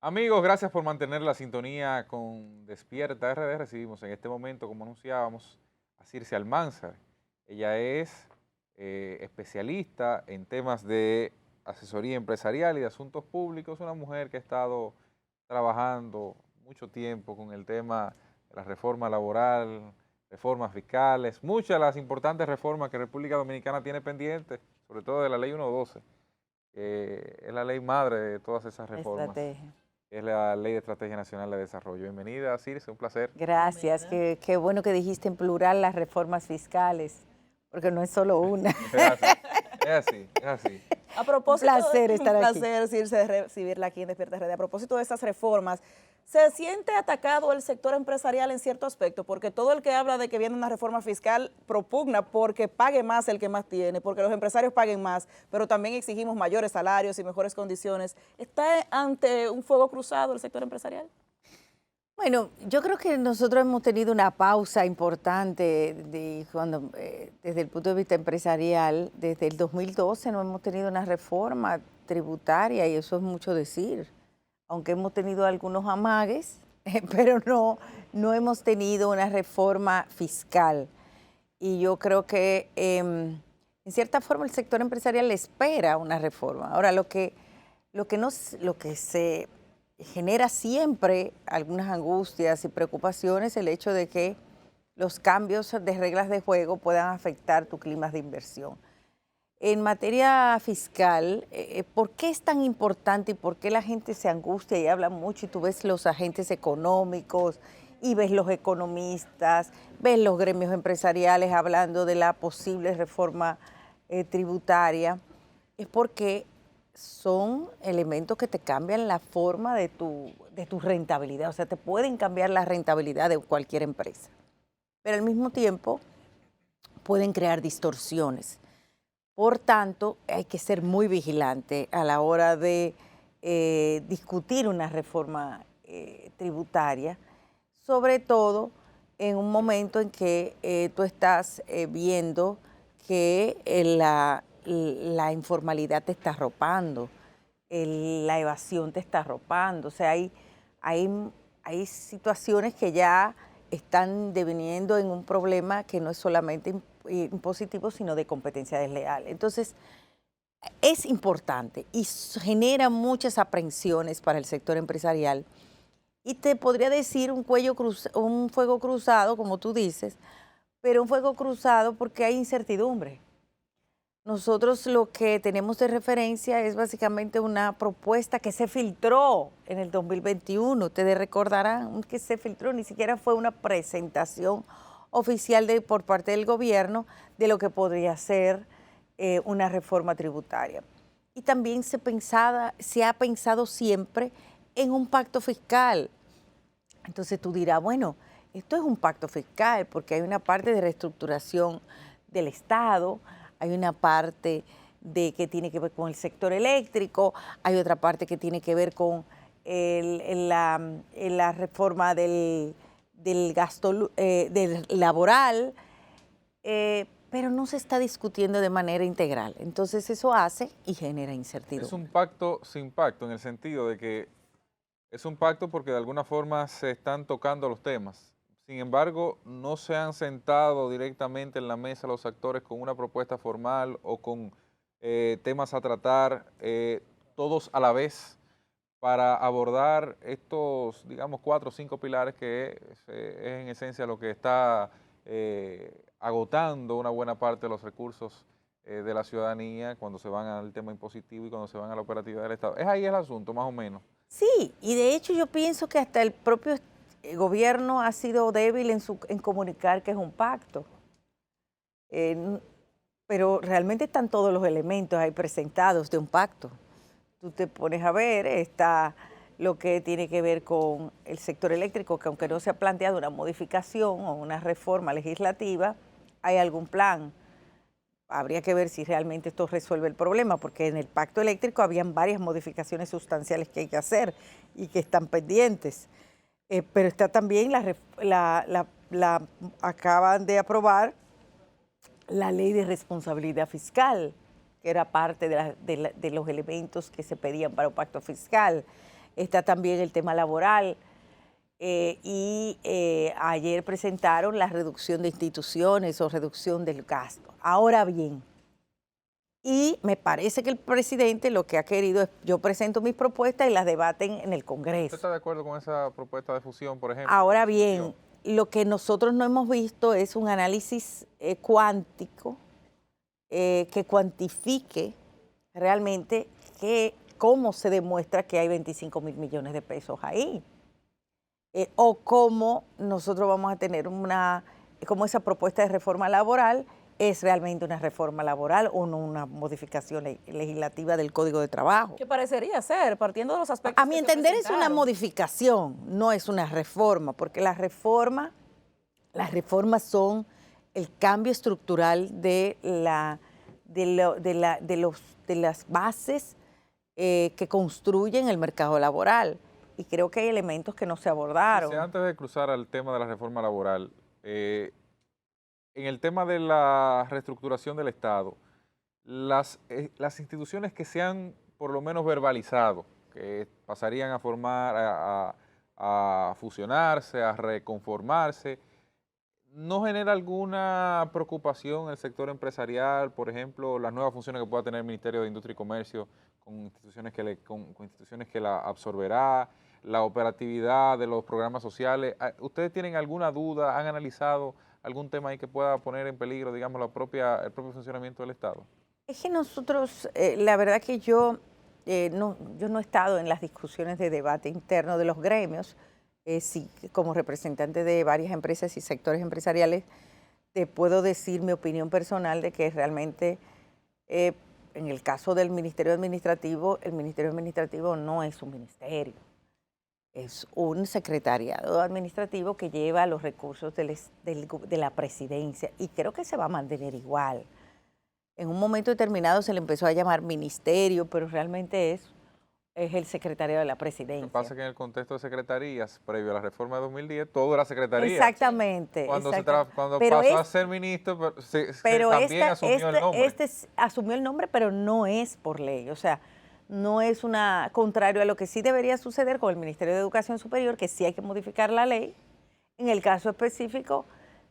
Amigos, gracias por mantener la sintonía con Despierta RD. Recibimos en este momento, como anunciábamos, a Circe Almanzar. Ella es especialista en temas de asesoría empresarial y de asuntos públicos. Una mujer que ha estado trabajando mucho tiempo con el tema de la reforma laboral, reformas fiscales, muchas de las importantes reformas que República Dominicana tiene pendientes, sobre todo de la Ley 112, que es la ley madre de todas esas reformas, Estrategia. es la Ley de Estrategia Nacional de Desarrollo. Bienvenida, Circe, un placer. Gracias. Qué bueno que dijiste en plural las reformas fiscales, porque no es solo una. Es así, es así, es así. A Un propósito, placer un estar aquí. placer Circe, recibirla aquí en Despierta RD. A propósito de estas reformas, ¿se siente atacado el sector empresarial en cierto aspecto? Porque todo el que habla de que viene una reforma fiscal propugna porque pague más el que más tiene, porque los empresarios paguen más, pero también exigimos mayores salarios y mejores condiciones. ¿Está ante un fuego cruzado el sector empresarial? Bueno, yo creo que nosotros hemos tenido una pausa importante desde el punto de vista empresarial. Desde el 2012 no hemos tenido una reforma tributaria y eso es mucho decir. Aunque hemos tenido algunos amagues, pero no hemos tenido una reforma fiscal. Y yo creo que en cierta forma el sector empresarial espera una reforma. Ahora, lo que se genera siempre algunas angustias y preocupaciones, el hecho de que los cambios de reglas de juego puedan afectar tu clima de inversión. En materia fiscal, ¿por qué es tan importante y por qué la gente se angustia y habla mucho y tú ves los agentes económicos y ves los economistas, ves los gremios empresariales hablando de la posible reforma tributaria? Es porque son elementos que te cambian la forma de tu rentabilidad, o sea, te pueden cambiar la rentabilidad de cualquier empresa, pero al mismo tiempo pueden crear distorsiones. Por tanto, hay que ser muy vigilante a la hora de discutir una reforma tributaria, sobre todo en un momento en que tú estás viendo que la informalidad te está arropando, la evasión te está arropando. O sea, hay, hay situaciones que ya están deviniendo en un problema que no es solamente impositivo, sino de competencia desleal. Entonces, es importante y genera muchas aprensiones para el sector empresarial. Y te podría decir un fuego cruzado, como tú dices, pero un fuego cruzado porque hay incertidumbre. Nosotros lo que tenemos de referencia es básicamente una propuesta que se filtró en el 2021. Ustedes recordarán que se filtró, ni siquiera fue una presentación oficial por parte del gobierno de lo que podría ser una reforma tributaria. Y también se ha pensado siempre en un pacto fiscal. Entonces tú dirás, bueno, esto es un pacto fiscal porque hay una parte de reestructuración del Estado, hay una parte que tiene que ver con el sector eléctrico, hay otra parte que tiene que ver con la reforma del gasto del laboral, pero no se está discutiendo de manera integral. Entonces eso hace y genera Es un incertidumbre. pacto sin pacto, en el sentido de que es un pacto porque de alguna forma se están tocando los temas. Sin embargo, no se han sentado directamente en la mesa los actores con una propuesta formal o con temas a tratar todos a la vez para abordar estos, digamos, 4 o 5 pilares que es en esencia lo que está agotando una buena parte de los recursos de la ciudadanía cuando se van al tema impositivo y cuando se van a la operatividad del Estado. Es ahí el asunto, más o menos. Sí, y de hecho yo pienso que hasta el propio gobierno ha sido débil en comunicar que es un pacto. Eh, pero realmente están todos los elementos ahí presentados de un pacto. Tú te pones a ver, está lo que tiene que ver con el sector eléctrico, que aunque no se ha planteado una modificación o una reforma legislativa, hay algún plan. Habría que ver si realmente esto resuelve el problema, porque en el pacto eléctrico habían varias modificaciones sustanciales que hay que hacer y que están pendientes. Pero está también acaban de aprobar la ley de responsabilidad fiscal, que era parte de los elementos que se pedían para un pacto fiscal. está también el tema laboral. Ayer presentaron la reducción de instituciones o reducción del gasto. Ahora bien, y me parece que el presidente lo que ha querido es, yo presento mis propuestas y las debaten en el Congreso. ¿Usted está de acuerdo con esa propuesta de fusión, por ejemplo? Ahora bien, lo que nosotros no hemos visto es un análisis cuántico que cuantifique realmente cómo se demuestra que hay 25 mil millones de pesos ahí. O cómo nosotros vamos a tener cómo esa propuesta de reforma laboral es realmente una reforma laboral o no una modificación legislativa del Código de Trabajo. ¿Qué parecería ser, partiendo de los aspectos? A mi entender es una modificación, no es una reforma, porque las reformas son el cambio estructural de las bases que construyen el mercado laboral. Y creo que hay elementos que no se abordaron. Antes de cruzar al tema de la reforma laboral, en el tema de la reestructuración del Estado, las instituciones que se han por lo menos verbalizado, que pasarían a formar, a fusionarse, a reconformarse, ¿no genera alguna preocupación en el sector empresarial? Por ejemplo, las nuevas funciones que pueda tener el Ministerio de Industria y Comercio con instituciones con instituciones que la absorberá, la operatividad de los programas sociales. ¿Ustedes tienen alguna duda? ¿Han analizado algún tema ahí que pueda poner en peligro, digamos, el propio funcionamiento del Estado? Es que nosotros, la verdad que yo no he estado en las discusiones de debate interno de los gremios. Sí, como representante de varias empresas y sectores empresariales, te puedo decir mi opinión personal de que realmente en el caso del Ministerio Administrativo, el Ministerio Administrativo no es un ministerio. Es un secretariado administrativo que lleva los recursos de la presidencia y creo que se va a mantener igual. En un momento determinado se le empezó a llamar ministerio, pero realmente es el secretario de la presidencia. Lo que pasa es que en el contexto de secretarías, previo a la reforma de 2010, todo era secretaría. Exactamente. Cuando pasó a ser ministro, también asumió el nombre. Asumió el nombre, pero no es por ley. O sea, no es contrario a lo que sí debería suceder con el Ministerio de Educación Superior, que sí hay que modificar la ley. En el caso específico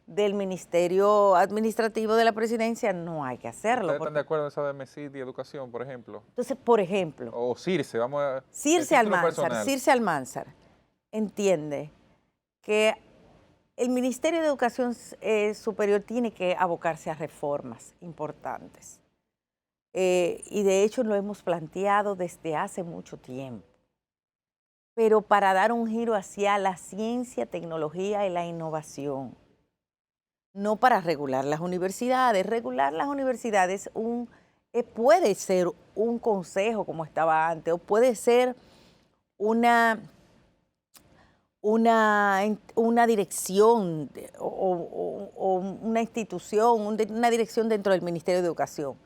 del Ministerio Administrativo de la Presidencia no hay que hacerlo. ¿Ustedes están de acuerdo en esa de MESID y educación, por ejemplo? Entonces, por ejemplo. O CIRSE, vamos a... CIRSE Almanzar entiende que el Ministerio de Educación Superior tiene que abocarse a reformas importantes. Y de hecho lo hemos planteado desde hace mucho tiempo. Pero para dar un giro hacia la ciencia, tecnología y la innovación. No para regular las universidades. Regular las universidades puede ser un consejo como estaba antes, o puede ser una dirección o una institución, una dirección dentro del Ministerio de Educación.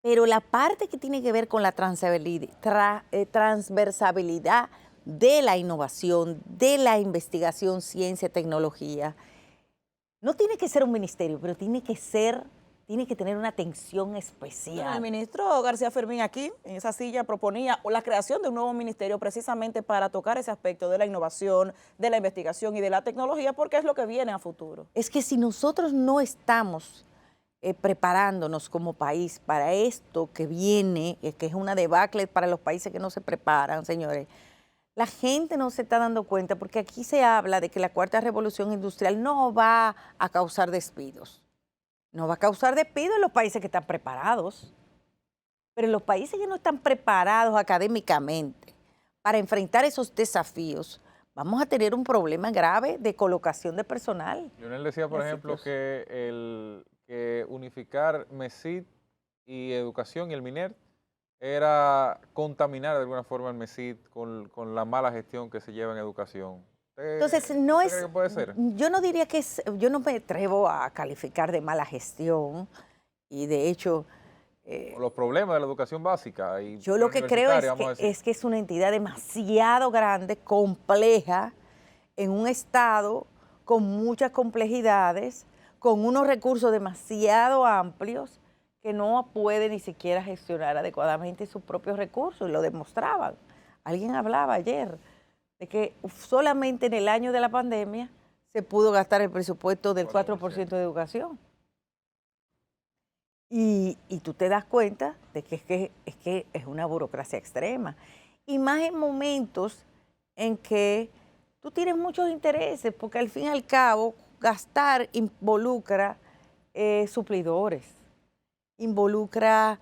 Pero la parte que tiene que ver con la transversalidad de la innovación, de la investigación, ciencia, tecnología, no tiene que ser un ministerio, pero tiene que tener una atención especial. El ministro García Fermín aquí, en esa silla, proponía la creación de un nuevo ministerio precisamente para tocar ese aspecto de la innovación, de la investigación y de la tecnología, porque es lo que viene a futuro. Es que si nosotros no estamos preparándonos como país para esto que viene, que es una debacle para los países que no se preparan, señores, la gente no se está dando cuenta, porque aquí se habla de que la cuarta revolución industrial no va a causar despidos. No va a causar despidos en los países que están preparados. Pero en los países que no están preparados académicamente para enfrentar esos desafíos, vamos a tener un problema grave de colocación de personal. Leonel decía, por ejemplo, que unificar MESID y educación y el MINER era contaminar de alguna forma el MESID con la mala gestión que se lleva en educación. Entonces, no es, ¿Cree que puede ser? Yo no diría que es, yo no me atrevo a calificar de mala gestión y de hecho... los problemas de la educación básica. Y yo lo que creo es que es una entidad demasiado grande, compleja, en un estado con muchas complejidades, con unos recursos demasiado amplios que no puede ni siquiera gestionar adecuadamente sus propios recursos, y lo demostraban. Alguien hablaba ayer de que solamente en el año de la pandemia se pudo gastar el presupuesto del 4% de educación. Y tú te das cuenta de que es una burocracia extrema. Y más en momentos en que tú tienes muchos intereses, porque al fin y al cabo gastar involucra suplidores, involucra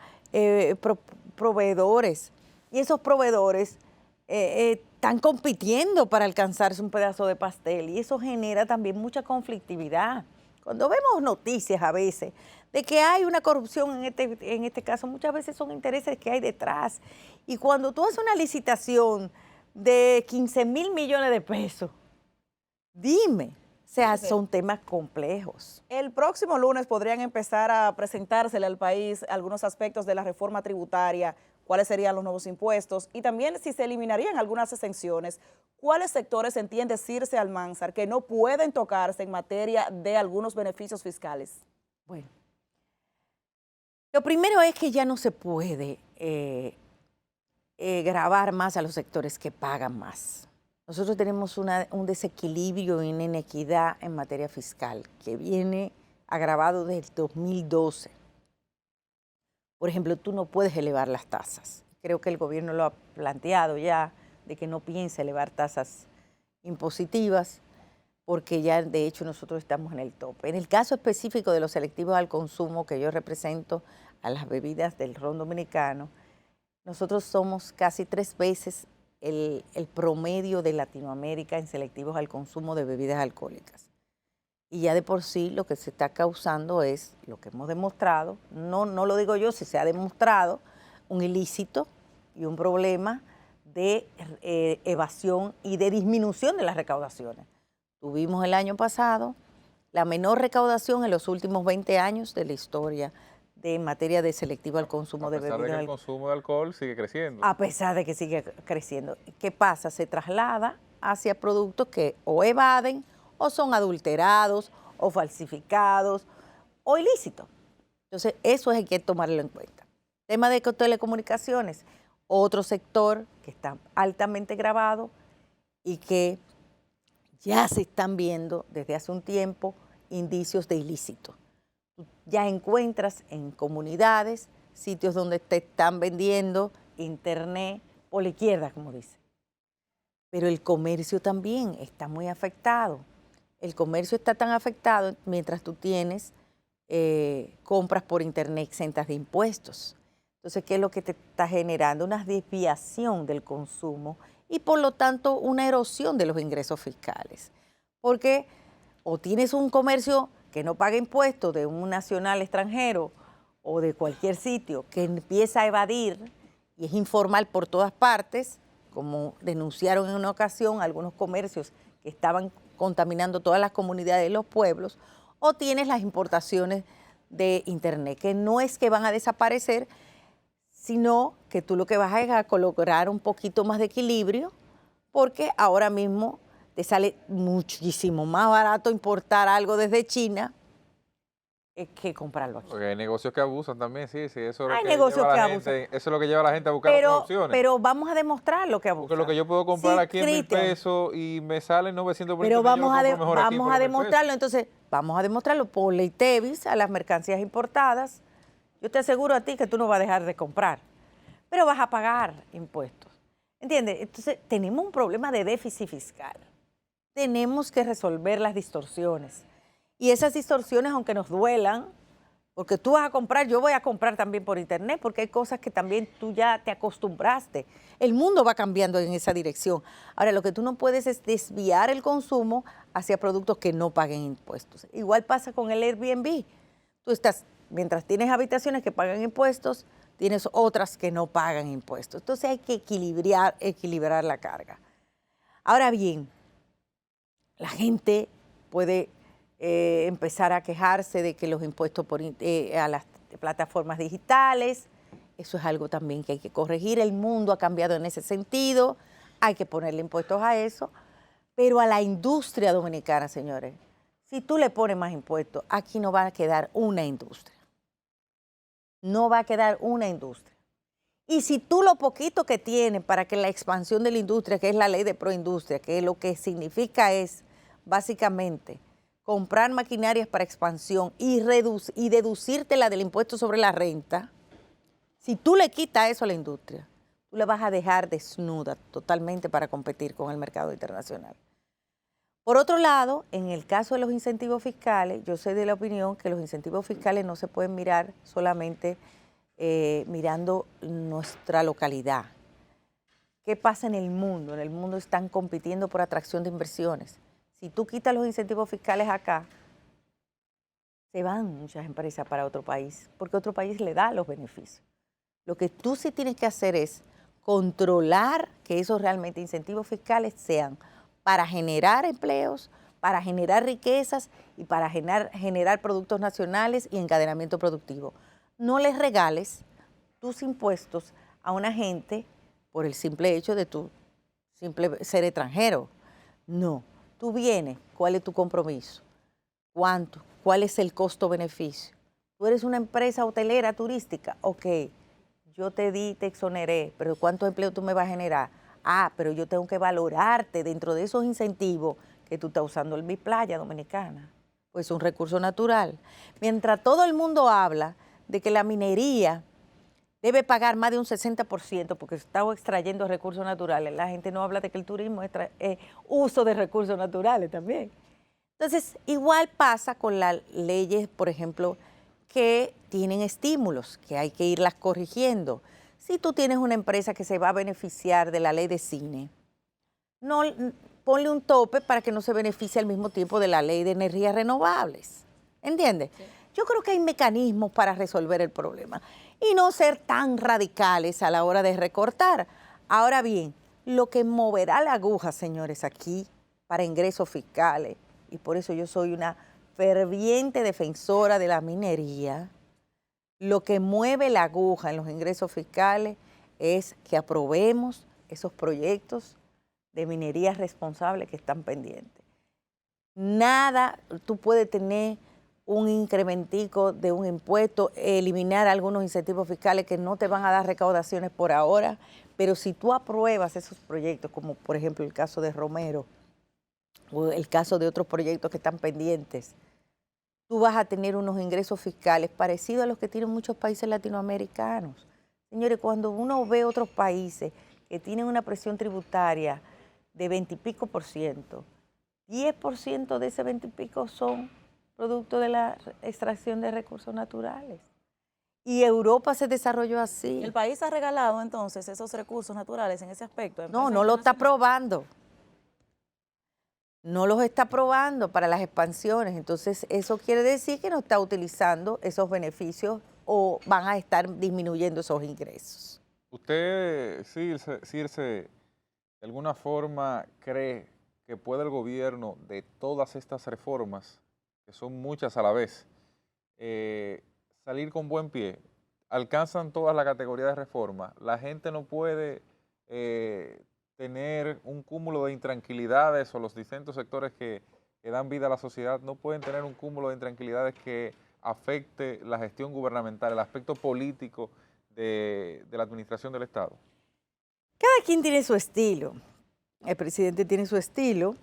proveedores. Y esos proveedores están compitiendo para alcanzarse un pedazo de pastel y eso genera también mucha conflictividad. Cuando vemos noticias a veces de que hay una corrupción en este caso, muchas veces son intereses que hay detrás. Y cuando tú haces una licitación de 15,000 millones de pesos, dime, o sea, son temas complejos. El próximo lunes podrían empezar a presentársele al país algunos aspectos de la reforma tributaria, cuáles serían los nuevos impuestos y también si se eliminarían algunas exenciones, cuáles sectores entiende Circe Almanzar que no pueden tocarse en materia de algunos beneficios fiscales. Bueno, lo primero es que ya no se puede gravar más a los sectores que pagan más. Nosotros tenemos un desequilibrio y una inequidad en materia fiscal que viene agravado desde el 2012. Por ejemplo, tú no puedes elevar las tasas. Creo que el gobierno lo ha planteado ya, de que no piensa elevar tasas impositivas, porque ya de hecho nosotros estamos en el tope. En el caso específico de los selectivos al consumo que yo represento a las bebidas del ron dominicano, nosotros somos casi 3 veces el promedio de Latinoamérica en selectivos al consumo de bebidas alcohólicas. Y ya de por sí lo que se está causando es, lo que hemos demostrado, no lo digo yo, si se ha demostrado, un ilícito y un problema de evasión y de disminución de las recaudaciones. Tuvimos el año pasado la menor recaudación en los últimos 20 años de la historia en materia de selectivo al consumo de bebidas alcohólicas. A pesar de que el consumo de alcohol sigue creciendo. A pesar de que sigue creciendo. ¿Qué pasa? Se traslada hacia productos que o evaden o son adulterados o falsificados o ilícitos. Entonces, eso hay que tomarlo en cuenta. Tema de telecomunicaciones, otro sector que está altamente gravado y que ya se están viendo desde hace un tiempo indicios de ilícito. Ya encuentras en comunidades sitios donde te están vendiendo internet por la izquierda, como dice. Pero el comercio también está muy afectado. El comercio está tan afectado mientras tú tienes compras por internet exentas de impuestos. Entonces, ¿qué es lo que te está generando? Una desviación del consumo y por lo tanto una erosión de los ingresos fiscales. Porque o tienes un comercio que no paga impuestos de un nacional extranjero o de cualquier sitio que empieza a evadir y es informal por todas partes, como denunciaron en una ocasión algunos comercios que estaban contaminando todas las comunidades de los pueblos, o tienes las importaciones de internet, que no es que van a desaparecer, sino que tú lo que vas a es a lograr un poquito más de equilibrio, porque ahora mismo te sale muchísimo más barato importar algo desde China que comprarlo aquí. Porque hay negocios que abusan también, sí, eso es lo Hay que negocios lleva a que la abusan. gente, eso es lo que lleva a la gente a buscar otras opciones. Pero vamos a demostrar lo que abusan. Porque lo que yo puedo comprar Sí, aquí en 1,000 Cristian. pesos y me salen 900 por Pero internet, yo lo vamos compro mejor aquí por a 1,000 demostrarlo, pesos. entonces, vamos a demostrarlo por ley Tevis a las mercancías importadas. Yo te aseguro a ti que tú no vas a dejar de comprar, pero vas a pagar impuestos. ¿Entiendes? Entonces, tenemos un problema de déficit fiscal. Tenemos que resolver las distorsiones. Y esas distorsiones, aunque nos duelan, porque tú vas a comprar, yo voy a comprar también por internet, porque hay cosas que también tú ya te acostumbraste. El mundo va cambiando en esa dirección. Ahora, lo que tú no puedes es desviar el consumo hacia productos que no paguen impuestos. Igual pasa con el Airbnb. Tú estás, mientras tienes habitaciones que pagan impuestos, tienes otras que no pagan impuestos. Entonces hay que equilibrar la carga. Ahora bien, la gente puede empezar a quejarse de que los impuestos a las plataformas digitales, eso es algo también que hay que corregir. El mundo ha cambiado en ese sentido, hay que ponerle impuestos a eso, pero a la industria dominicana, señores, si tú le pones más impuestos, aquí no va a quedar una industria. No va a quedar una industria. Y si tú lo poquito que tienes para que la expansión de la industria, que es la ley de proindustria, que lo que significa es básicamente comprar maquinarias para expansión y deducírtela del impuesto sobre la renta, si tú le quitas eso a la industria, tú la vas a dejar desnuda totalmente para competir con el mercado internacional. Por otro lado, en el caso de los incentivos fiscales, yo soy de la opinión que los incentivos fiscales no se pueden mirar solamente mirando nuestra localidad. ¿Qué pasa en el mundo? En el mundo están compitiendo por atracción de inversiones. Si tú quitas los incentivos fiscales acá, se van muchas empresas para otro país, porque otro país le da los beneficios. Lo que tú sí tienes que hacer es controlar que esos realmente incentivos fiscales sean para generar empleos, para generar riquezas y para generar productos nacionales y encadenamiento productivo. No les regales tus impuestos a una gente por el simple hecho de tu simple ser extranjero. No, tú vienes, ¿cuál es tu compromiso? ¿Cuánto? ¿Cuál es el costo-beneficio? Tú eres una empresa hotelera turística, ok, yo te exoneré, pero ¿cuántos empleos tú me vas a generar? Ah, pero yo tengo que valorarte dentro de esos incentivos que tú estás usando en mi playa dominicana. Pues es un recurso natural. Mientras todo el mundo habla de que la minería debe pagar más de un 60% porque está extrayendo recursos naturales, la gente no habla de que el turismo es uso de recursos naturales también. Entonces, igual pasa con las leyes, por ejemplo, que tienen estímulos, que hay que irlas corrigiendo. Si tú tienes una empresa que se va a beneficiar de la ley de cine, no ponle un tope para que no se beneficie al mismo tiempo de la ley de energías renovables. ¿Entiendes? Sí. Yo creo que hay mecanismos para resolver el problema y no ser tan radicales a la hora de recortar. Ahora bien, lo que moverá la aguja, señores, aquí para ingresos fiscales, y por eso yo soy una ferviente defensora de la minería, lo que mueve la aguja en los ingresos fiscales es que aprobemos esos proyectos de minería responsable que están pendientes. Nada, tú puedes tener un incrementico de un impuesto, eliminar algunos incentivos fiscales que no te van a dar recaudaciones por ahora, pero si tú apruebas esos proyectos, como por ejemplo el caso de Romero, o el caso de otros proyectos que están pendientes, tú vas a tener unos ingresos fiscales parecidos a los que tienen muchos países latinoamericanos. Señores, cuando uno ve otros países que tienen una presión tributaria de 20 y pico %, 10% de ese 20 y pico son producto de la extracción de recursos naturales. Y Europa se desarrolló así. ¿El país ha regalado entonces esos recursos naturales en ese aspecto? No, no lo está probando. No los está probando para las expansiones. Entonces, eso quiere decir que no está utilizando esos beneficios o van a estar disminuyendo esos ingresos. ¿Usted, Circe, de alguna forma cree que puede el gobierno de todas estas reformas, que son muchas a la vez, salir con buen pie? Alcanzan todas las categorías de reforma. La gente no puede tener un cúmulo de intranquilidades, o los distintos sectores que dan vida a la sociedad no pueden tener un cúmulo de intranquilidades que afecte la gestión gubernamental, el aspecto político de la administración del Estado. Cada quien tiene su estilo. El presidente tiene su estilo,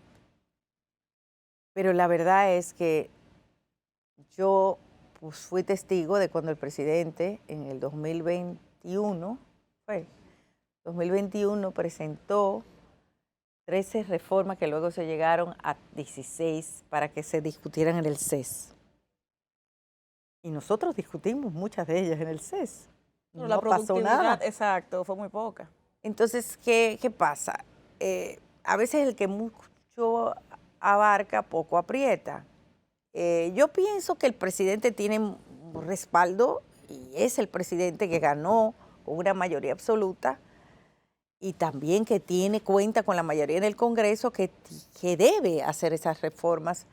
pero la verdad es que yo fui testigo de cuando el presidente en el 2021 presentó 13 reformas que luego se llegaron a 16 para que se discutieran en el CES. Y nosotros discutimos muchas de ellas en el CES. Pero no pasó nada. Exacto, fue muy poca. Entonces, ¿qué pasa? A veces el que mucho abarca, poco aprieta. Yo pienso que el presidente tiene un respaldo y es el presidente que ganó con una mayoría absoluta y también que cuenta con la mayoría en el Congreso que debe hacer esas reformas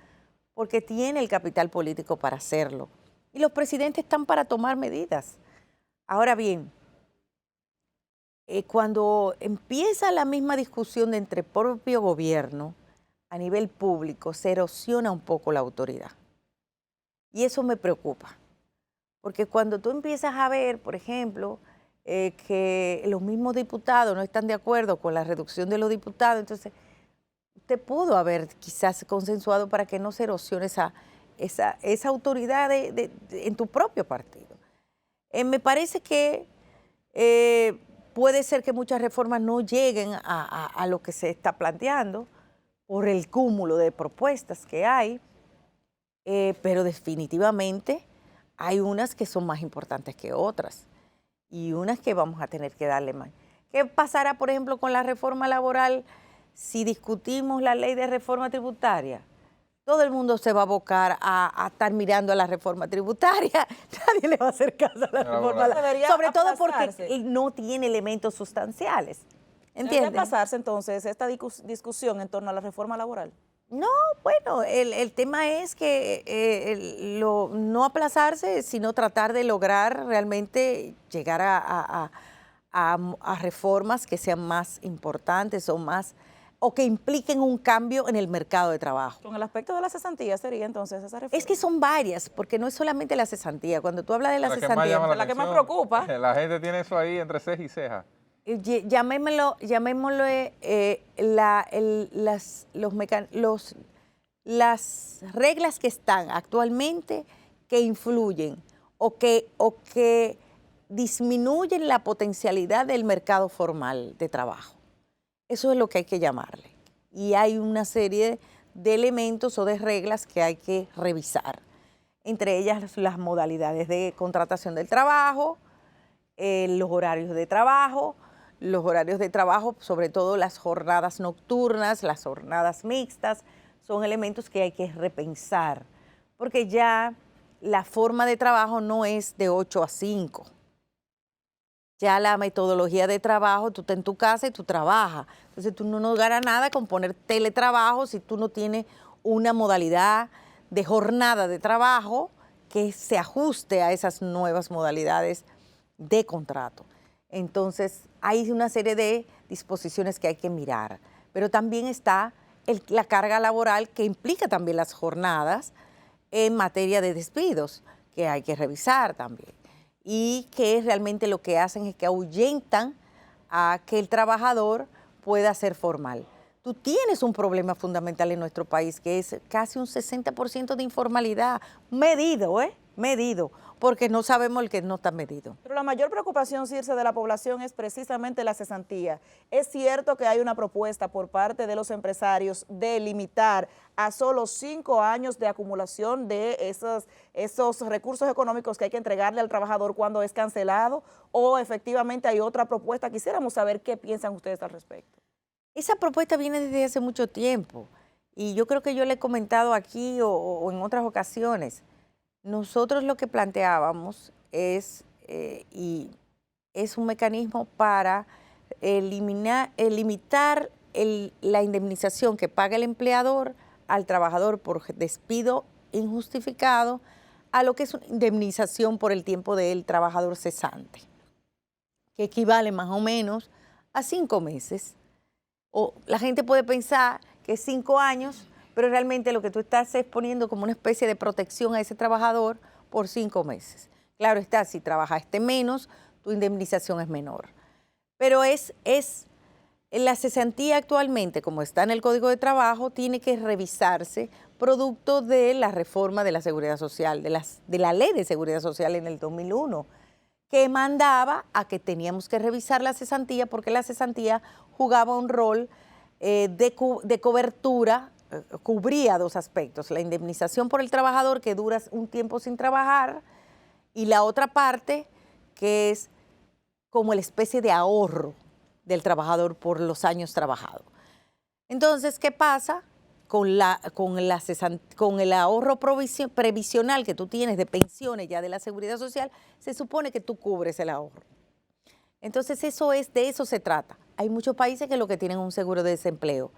porque tiene el capital político para hacerlo. Y los presidentes están para tomar medidas. Ahora bien, cuando empieza la misma discusión de entre propio gobierno, a nivel público se erosiona un poco la autoridad. Y eso me preocupa. Porque cuando tú empiezas a ver, por ejemplo, que los mismos diputados no están de acuerdo con la reducción de los diputados, entonces usted pudo haber quizás consensuado para que no se erosione esa autoridad en tu propio partido. Me parece que puede ser que muchas reformas no lleguen a lo que se está planteando por el cúmulo de propuestas que hay, pero definitivamente hay unas que son más importantes que otras y unas que vamos a tener que darle más. ¿Qué pasará, por ejemplo, con la reforma laboral si discutimos la ley de reforma tributaria? Todo el mundo se va a abocar a estar mirando a la reforma tributaria. Nadie le va a hacer caso a la reforma laboral. Sobre todo porque no tiene elementos sustanciales. ¿Entiendes? ¿Debería pasarse entonces esta discusión en torno a la reforma laboral? No, bueno, el tema es que no aplazarse, sino tratar de lograr realmente llegar a reformas que sean más importantes o que impliquen un cambio en el mercado de trabajo. Con el aspecto de la cesantía sería entonces esa reforma. Es que son varias, porque no es solamente la cesantía. Cuando tú hablas de la cesantía, la que más preocupa. La gente tiene eso ahí entre ceja y ceja. Llamémoslo las reglas que están actualmente que influyen o que disminuyen la potencialidad del mercado formal de trabajo. Eso es lo que hay que llamarle. Y hay una serie de elementos o de reglas que hay que revisar. Entre ellas las modalidades de contratación del trabajo, los horarios de trabajo, sobre todo las jornadas nocturnas, las jornadas mixtas, son elementos que hay que repensar, porque ya la forma de trabajo no es de 8 a 5. Ya la metodología de trabajo, tú estás en tu casa y tú trabajas. Entonces tú no ganas nada con poner teletrabajo si tú no tienes una modalidad de jornada de trabajo que se ajuste a esas nuevas modalidades de contrato. Entonces hay una serie de disposiciones que hay que mirar, pero también está la carga laboral que implica también las jornadas en materia de despidos, que hay que revisar también. Y que realmente lo que hacen es que ahuyentan a que el trabajador pueda ser formal. Tú tienes un problema fundamental en nuestro país, que es casi un 60% de informalidad, medido, porque no sabemos el que no está medido. Pero la mayor preocupación, Circe, de la población es precisamente la cesantía. Es cierto que hay una propuesta por parte de los empresarios de limitar a solo 5 años de acumulación de esos recursos económicos que hay que entregarle al trabajador cuando es cancelado, o efectivamente hay otra propuesta. Quisiéramos saber qué piensan ustedes al respecto. Esa propuesta viene desde hace mucho tiempo y yo creo que yo le he comentado aquí o en otras ocasiones. Nosotros lo que planteábamos es un mecanismo para limitar la indemnización que paga el empleador al trabajador por despido injustificado a lo que es una indemnización por el tiempo del trabajador cesante, que equivale más o menos a 5 meses. O la gente puede pensar que es 5 años, pero realmente lo que tú estás es poniendo como una especie de protección a ese trabajador por 5 meses. Claro está, si trabajaste menos, tu indemnización es menor. Pero la cesantía actualmente, como está en el Código de Trabajo, tiene que revisarse producto de la reforma de la Seguridad Social, de la Ley de Seguridad Social en el 2001, que mandaba a que teníamos que revisar la cesantía porque la cesantía jugaba un rol de cobertura, cubría 2 aspectos, la indemnización por el trabajador que dura un tiempo sin trabajar y la otra parte que es como la especie de ahorro del trabajador por los años trabajados. Entonces, ¿qué pasa? Con el ahorro previsional que tú tienes de pensiones ya de la Seguridad Social, se supone que tú cubres el ahorro. Entonces, de eso se trata. Hay muchos países que lo que tienen un seguro de desempleo.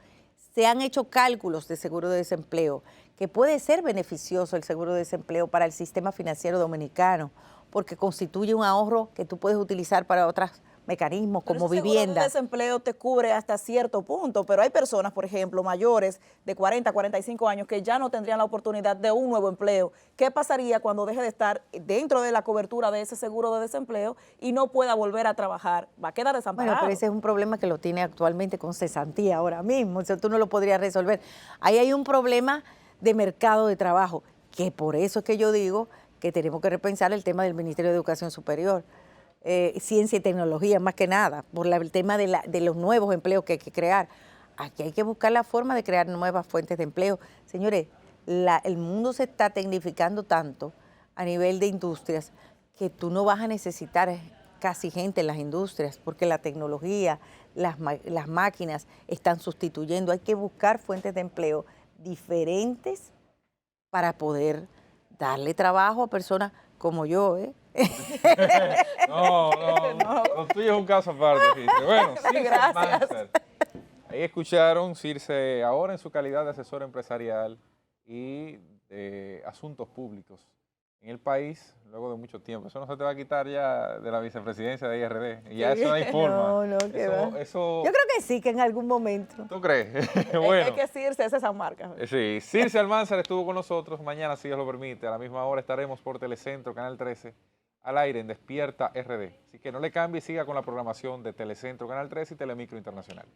Se han hecho cálculos de seguro de desempleo, que puede ser beneficioso el seguro de desempleo para el sistema financiero dominicano, porque constituye un ahorro que tú puedes utilizar para otras mecanismos Pero como ese seguro de vivienda. desempleo te cubre hasta cierto punto, pero hay personas, por ejemplo, mayores de 40, 45 años que ya no tendrían la oportunidad de un nuevo empleo. ¿Qué pasaría cuando deje de estar dentro de la cobertura de ese seguro de desempleo y no pueda volver a trabajar? Va a quedar desamparado. Bueno, pero ese es un problema que lo tiene actualmente con cesantía ahora mismo, o sea, tú no lo podrías resolver. Ahí hay un problema de mercado de trabajo, que por eso es que yo digo que tenemos que repensar el tema del Ministerio de Educación Superior, ciencia y tecnología más que nada, por el tema de los nuevos empleos que hay que crear. Aquí hay que buscar la forma de crear nuevas fuentes de empleo. Señores, el mundo se está tecnificando tanto a nivel de industrias que tú no vas a necesitar casi gente en las industrias, porque la tecnología, las máquinas están sustituyendo. Hay que buscar fuentes de empleo diferentes para poder darle trabajo a personas como yo, ¿eh? No, lo tuyo es un caso aparte, Circe. Bueno, Circe Gracias. Almanzar. Ahí escucharon Circe ahora en su calidad de asesor empresarial y de asuntos públicos en el país, luego de mucho tiempo. Eso no se te va a quitar ya de la vicepresidencia de IRD. Y ya eso no hay forma. No, que va. Eso, Yo creo que sí, que en algún momento. ¿tú crees? Hay Bueno. que decirse, esa es esa marca. Sí, Circe Almanzar estuvo con nosotros. Mañana, si Dios lo permite, a la misma hora estaremos por Telecentro, Canal 13, al aire en Despierta RD. Así que no le cambie y siga con la programación de Telecentro, Canal 13 y Telemicro Internacional.